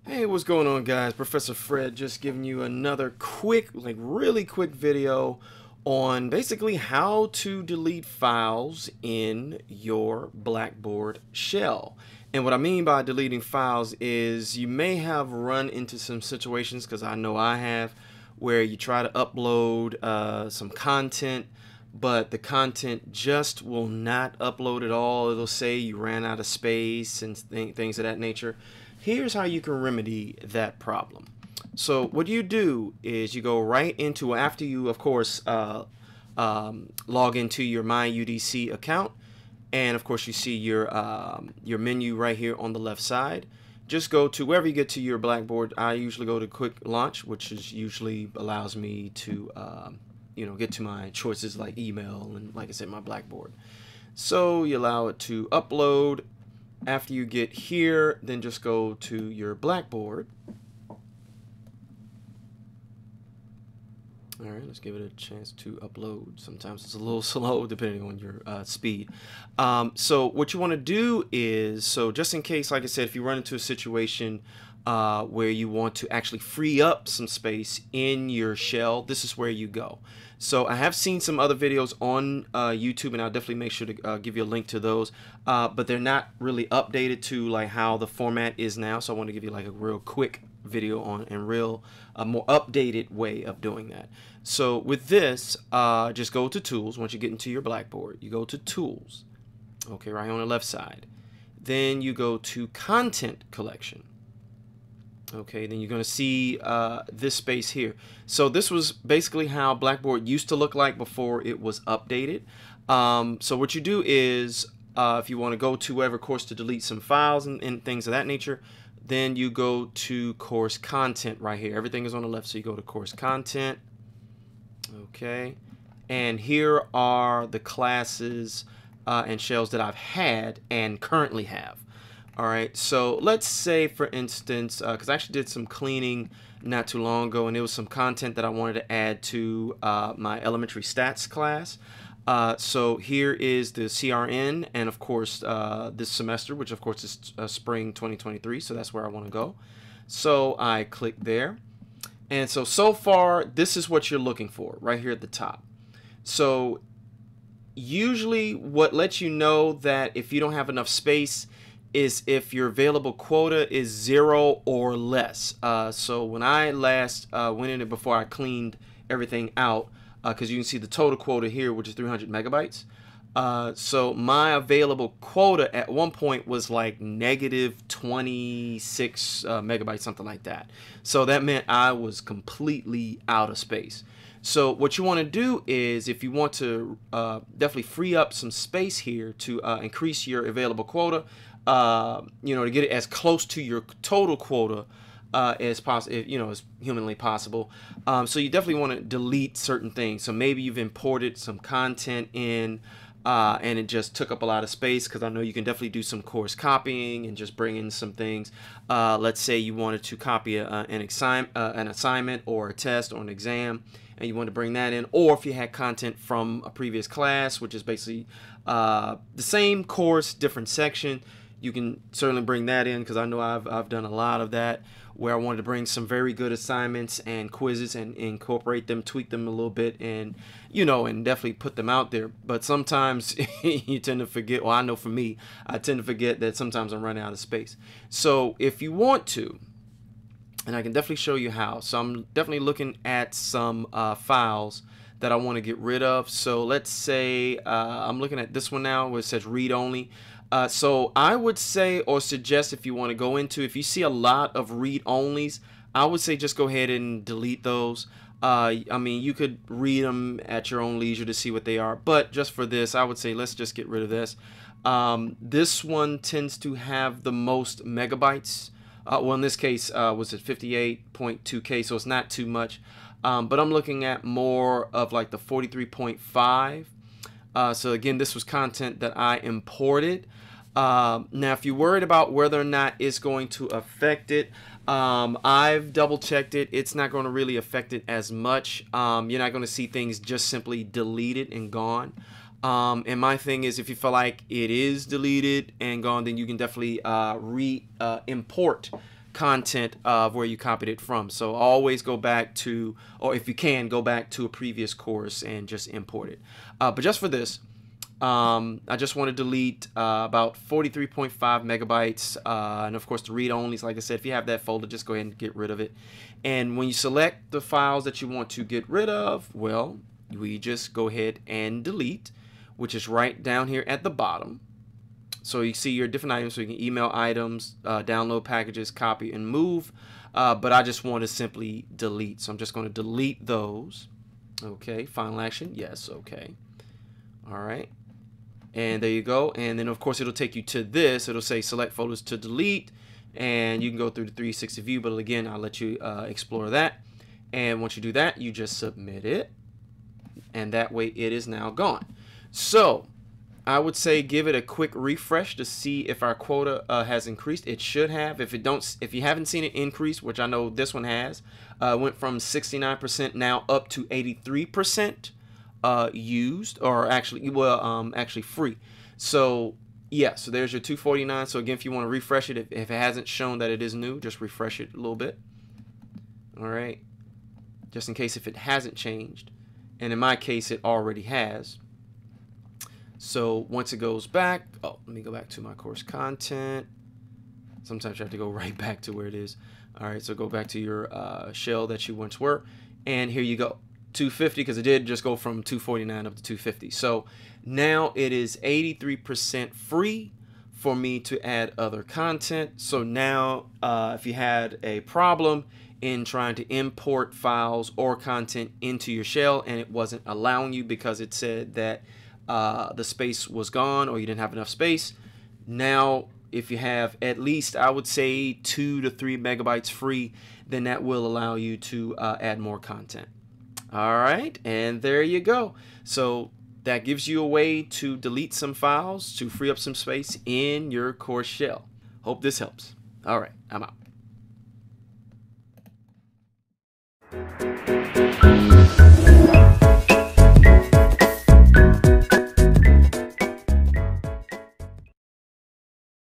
Hey, what's going on, guys? Professor Fred just giving you another quick, really quick video on basically how to delete files in your Blackboard shell. And what I mean by deleting files is you may have run into some situations, because I know I have, where you try to upload some content, but the content just will not upload at all. It'll say you ran out of space and things of that nature. Here's how you can remedy that problem. So what you do is you go right into, after you of course log into your MyUDC account, and of course you see your menu right here on the left side. Just go to wherever you get to your Blackboard. I usually go to Quick Launch, which is usually allows me to get to my choices like email and, like I said, my Blackboard. So you allow it to upload. After you get here, then just go to your Blackboard. All right, let's give it a chance to upload. Sometimes it's a little slow depending on your speed. So what you want to do is, so just in case, like I said, if you run into a situation where you want to actually free up some space in your shell, this is where you go. So I have seen some other videos on YouTube, and I'll definitely make sure to give you a link to those, but they're not really updated to like how the format is now. So I want to give you like a real quick video on a more updated way of doing that. So with this, just go to Tools. Once you get into your Blackboard, you go to Tools, okay, right on the left side. Then you go to Content Collection. Okay, then you're going to see this space here. So this was basically how Blackboard used to look like before it was updated. So what you do is, if you want to go to whatever course to delete some files and things of that nature, then you go to Course Content right here. Everything is on the left, so you go to Course Content. Okay, and here are the classes and shells that I've had and currently have. All right, so let's say, for instance, because I actually did some cleaning not too long ago, and there was some content that I wanted to add to my elementary stats class. So here is the CRN, and of course this semester, which of course is spring 2023, so that's where I want to go. So I click there, and so far this is what you're looking for right here at the top. So usually what lets you know that if you don't have enough space is if your available quota is 0 or less. So when I last went in it before I cleaned everything out, because you can see the total quota here, which is 300 megabytes. So my available quota at one point was like negative 26 megabytes, something like that. So that meant I was completely out of space. So what you want to do is, if you want to definitely free up some space here to increase your available quota, to get it as close to your total quota as possible, as humanly possible. So you definitely want to delete certain things. So maybe you've imported some content in, and it just took up a lot of space, because I know you can definitely do some course copying and just bring in some things. Let's say you wanted to copy an assignment or a test or an exam, and you want to bring that in, or if you had content from a previous class, which is basically the same course, different section, you can certainly bring that in, because I know I've done a lot of that, where I wanted to bring some very good assignments and quizzes and incorporate them, tweak them a little bit, and and definitely put them out there. But sometimes you tend to forget, well, I know for me, I tend to forget that sometimes I'm running out of space. So if you want to, and I can definitely show you how. So I'm definitely looking at some files that I want to get rid of. So let's say I'm looking at this one now where it says read only. So I would say, or suggest, if you want to go into, if you see a lot of read onlys, I would say just go ahead and delete those. I mean, you could read them at your own leisure to see what they are, but just for this, I would say let's just get rid of this. This one tends to have the most megabytes. Well, in this case, was it 58.2K, so it's not too much. But I'm looking at more of like the 43.5. So again, this was content that I imported. Now, if you're worried about whether or not it's going to affect it, I've double checked it. It's not going to really affect it as much. You're not going to see things just simply deleted and gone. And my thing is, if you feel like it is deleted and gone, then you can definitely import content of where you copied it from. So always go back to, or if you can, go back to a previous course and just import it. But just for this, I just want to delete about 43.5 megabytes, and of course the read-onlys. Like I said, if you have that folder, just go ahead and get rid of it. And when you select the files that you want to get rid of, well, we just go ahead and delete, which is right down here at the bottom. So you see your different items, so you can email items, download packages, copy, and move. But I just want to simply delete. So I'm just going to delete those. Okay, final action, yes, okay. All right. And there you go. And then, of course, it'll take you to this. It'll say select folders to delete. And you can go through the 360 view. But again, I'll let you explore that. And once you do that, you just submit it. And that way it is now gone. So I would say give it a quick refresh to see if our quota has increased. It should have. If you haven't seen it increase, which I know this one has, went from 69% now up to 83%. Used, or actually, well, actually free. So yeah, so there's your 249. So again, if you want to refresh it, if it hasn't shown that it is new, just refresh it a little bit. All right, just in case if it hasn't changed, and in my case it already has. So once it goes back, oh, let me go back to my course content. Sometimes you have to go right back to where it is. All right, so go back to your shell that you once were, and here you go. 250, because it did just go from 249 up to 250. So now it is 83% free for me to add other content. So now if you had a problem in trying to import files or content into your shell and it wasn't allowing you because it said that the space was gone or you didn't have enough space, now if you have at least, I would say, 2 to 3 megabytes free, then that will allow you to add more content. All right, and there you go. So that gives you a way to delete some files to free up some space in your course shell. Hope this helps. All right, I'm out.